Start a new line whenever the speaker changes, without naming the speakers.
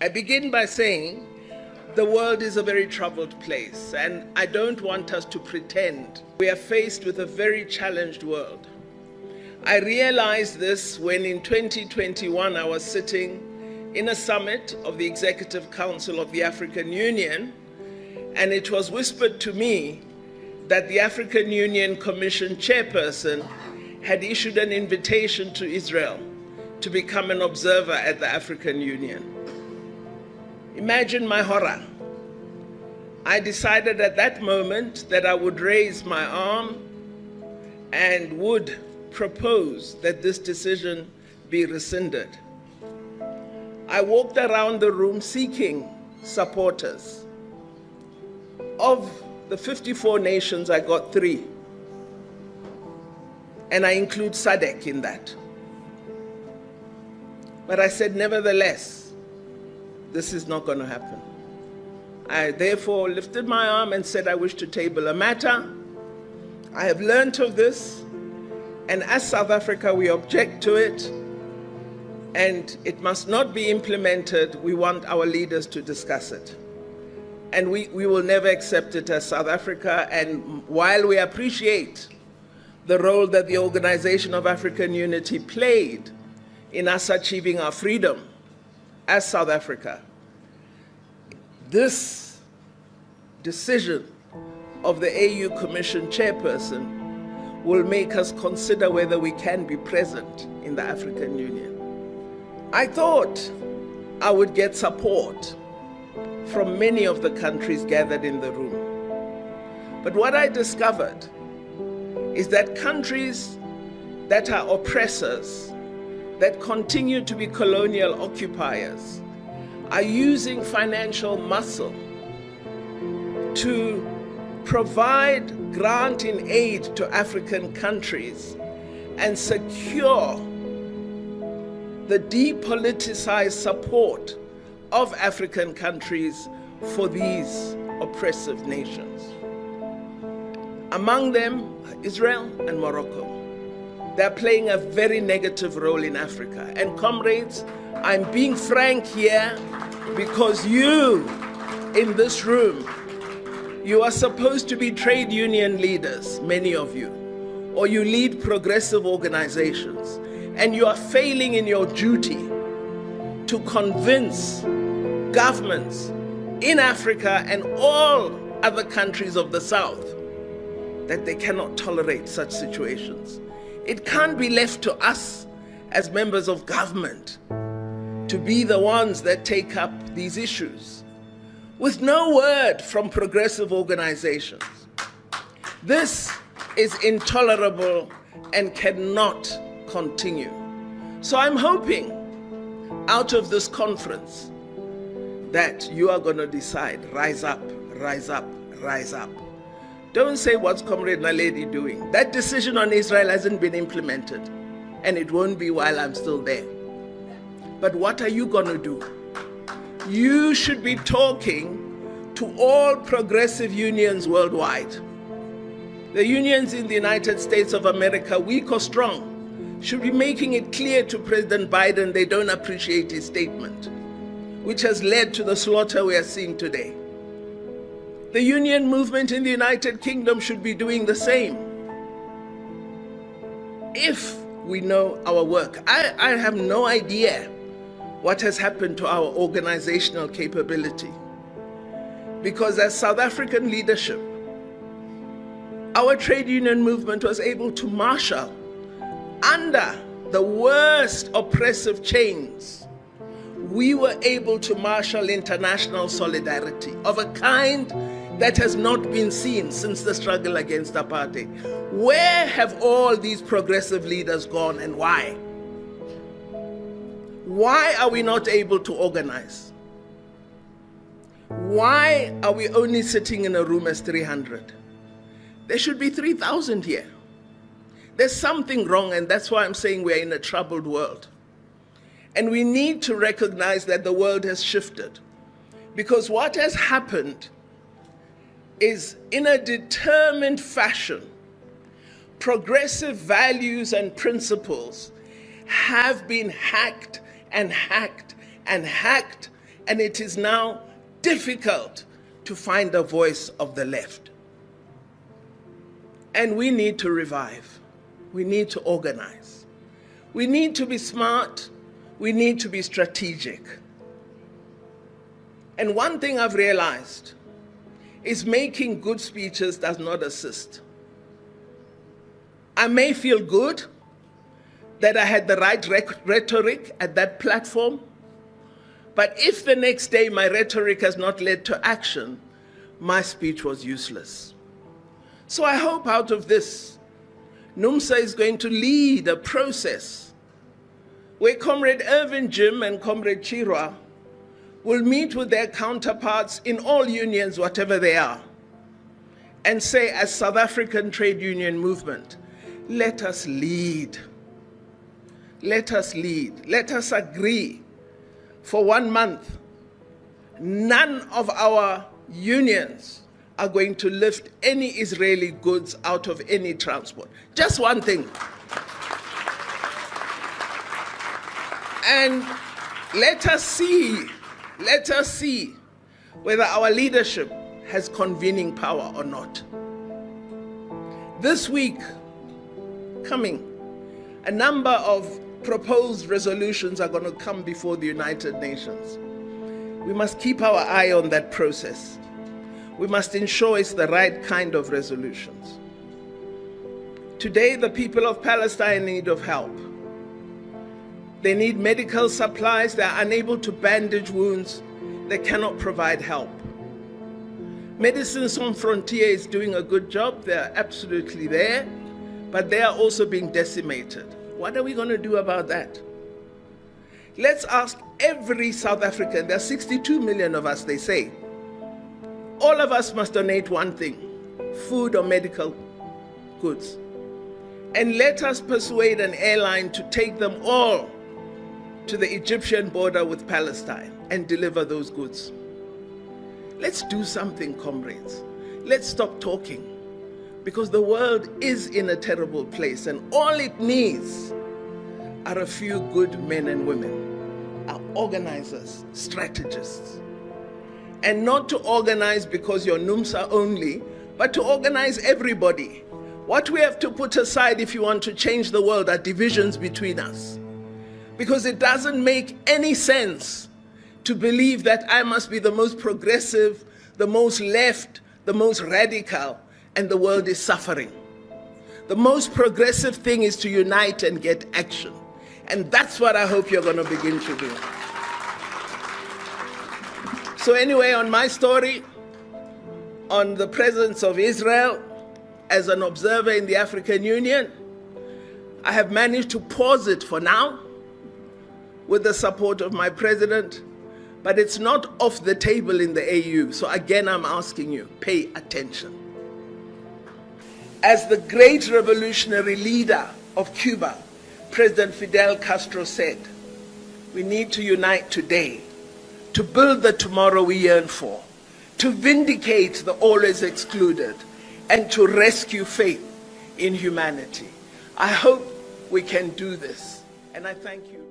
I begin by saying the world is a very troubled place, and I don't want us to pretend we are faced with a very challenged world. I realized this when in 2021 I was sitting in a summit of the Executive Council of the African Union, and it was whispered to me that the African Union Commission chairperson had issued an invitation to Israel to become an observer at the African Union. Imagine my horror. I decided at that moment that I would raise my arm and would propose that this decision be rescinded. I walked around the room seeking supporters. Of the 54 nations, I got 3. And I include SADC in that. But I said, nevertheless, this is not going to happen. I therefore lifted my arm and said I wish to table a matter. I have learnt of this, and as South Africa, we object to it, and it must not be implemented. We want our leaders to discuss it. And we will never accept it as South Africa, and while we appreciate the role that the Organization of African Unity played in us achieving our freedom as South Africa, this decision of the AU Commission chairperson will make us consider whether we can be present in the African Union. I thought I would get support from many of the countries gathered in the room. But what I discovered is that countries that are oppressors, that continue to be colonial occupiers, are using financial muscle to provide grant in aid to African countries and secure the depoliticized support of African countries for these oppressive nations. Among them, Israel and Morocco. They're playing a very negative role in Africa. And comrades, I'm being frank here because you in this room, you are supposed to be trade union leaders, many of you, or you lead progressive organizations, and you are failing in your duty to convince governments in Africa and all other countries of the South that they cannot tolerate such situations. It can't be left to us as members of government to be the ones that take up these issues with no word from progressive organizations. This is intolerable and cannot continue. So I'm hoping out of this conference that you are going to decide, rise up, rise up, rise up. Don't say what's Comrade Naledi doing. That decision on Israel hasn't been implemented, and it won't be while I'm still there. But what are you going to do? You should be talking to all progressive unions worldwide. The unions in the United States of America, weak or strong, should be making it clear to President Biden they don't appreciate his statement, which has led to the slaughter we are seeing today. The union movement in the United Kingdom should be doing the same. If we know our work, I have no idea what has happened to our organizational capability. Because as South African leadership, our trade union movement was able to marshal under the worst oppressive chains. We were able to marshal international solidarity of a kind that has not been seen since the struggle against apartheid. Where have all these progressive leaders gone, and why? Why are we not able to organize? Why are we only sitting in a room as 300? There should be 3,000 here. There's something wrong, and that's why I'm saying we're in a troubled world. And we need to recognize that the world has shifted. Because what has happened is, in a determined fashion, progressive values and principles have been hacked and hacked and hacked and it is now difficult to find a voice of the left. And we need to revive. We need to organize. We need to be smart. We need to be strategic. And one thing I've realized is making good speeches does not assist. I may feel good that I had the right rhetoric at that platform, but if the next day my rhetoric has not led to action, my speech was useless. So I hope out of this, NUMSA is going to lead a process where Comrade Irvin Jim and Comrade Chirwa will meet with their counterparts in all unions, whatever they are, and say, as South African trade union movement, let us lead. Let us lead. Let us agree for 1 month. None of our unions are going to lift any Israeli goods out of any transport. Just one thing. And let us see whether our leadership has convening power or not. This week coming, a number of proposed resolutions are going to come before the United Nations. We must keep our eye on that process. We must ensure it's the right kind of resolutions. Today, the people of Palestine are in need of help. They need medical supplies. They are unable to bandage wounds. They cannot provide help. Médecins Sans Frontières is doing a good job. They are absolutely there, but they are also being decimated. What are we going to do about that? Let's ask every South African, there are 62 million of us, they say. All of us must donate one thing, food or medical goods. And let us persuade an airline to take them all to the Egyptian border with Palestine and deliver those goods. Let's do something, comrades. Let's stop talking, because the world is in a terrible place, and all it needs are a few good men and women, are organizers, strategists. And not to organize because you're NUMSA only, but to organize everybody. What we have to put aside if you want to change the world are divisions between us. Because it doesn't make any sense to believe that I must be the most progressive, the most left, the most radical, and the world is suffering. The most progressive thing is to unite and get action. And that's what I hope you're going to begin to do. So anyway, on my story, on the presence of Israel as an observer in the African Union, I have managed to pause it for now with the support of my president, but it's not off the table in the AU. So again, I'm asking you, pay attention. As the great revolutionary leader of Cuba, President Fidel Castro said, we need to unite today to build the tomorrow we yearn for, to vindicate the always excluded, and to rescue faith in humanity. I hope we can do this, and I thank you.